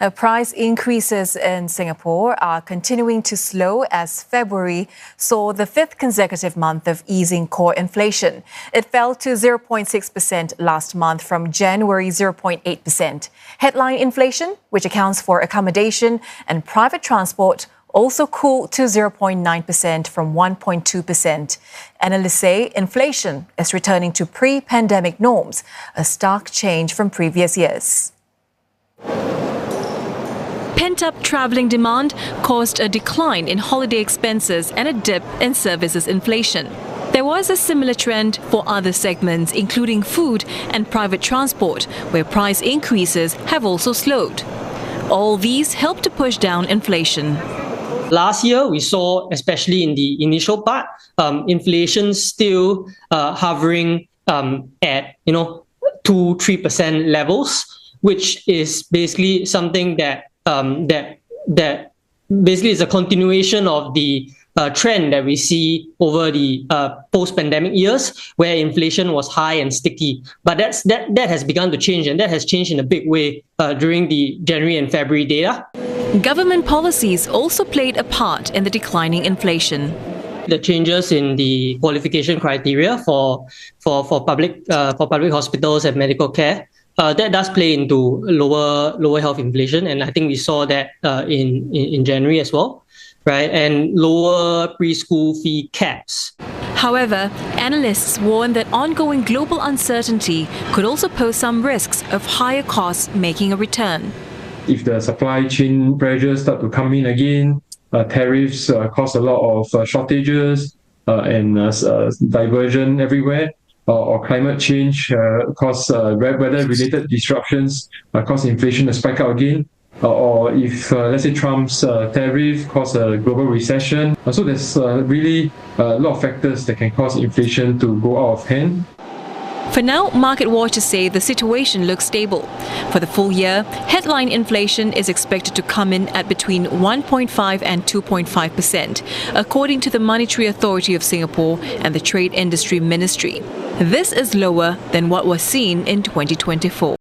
Price increases in Singapore are continuing to slow as February saw the fifth consecutive month of easing core inflation. It fell to 0.6% last month from January 0.8%. Headline inflation, which accounts for accommodation and private transport, also cooled to 0.9% from 1.2%. Analysts say inflation is returning to pre-pandemic norms, a stark change from previous years. Pent-up travelling demand caused a decline in holiday expenses and a dip in services inflation. There was a similar trend for other segments, including food and private transport, where price increases have also slowed. All these helped to push down inflation. Last year, we saw, especially in the initial part, inflation still hovering at 2-3% levels, which is basically something that basically is a continuation of the trend that we see over the post-pandemic years, where inflation was high and sticky. But that has begun to change, and that has changed in a big way during the January and February data. Government policies also played a part in the declining inflation. The changes in the qualification criteria for public hospitals and medical care, that does play into lower health inflation, and I think we saw that in January as well, right? And lower preschool fee caps. However, analysts warn that ongoing global uncertainty could also pose some risks of higher costs making a return. If the supply chain pressures start to come in again, tariffs cause a lot of shortages and diversion everywhere, or climate change cause weather-related disruptions, cause inflation to spike up again, or if, let's say, Trump's tariff cause a global recession. So there's really a lot of factors that can cause inflation to go out of hand. For now, market watchers say the situation looks stable. For the full year, headline inflation is expected to come in at between 1.5 and 2.5%, according to the Monetary Authority of Singapore and the Trade Industry Ministry. This is lower than what was seen in 2024.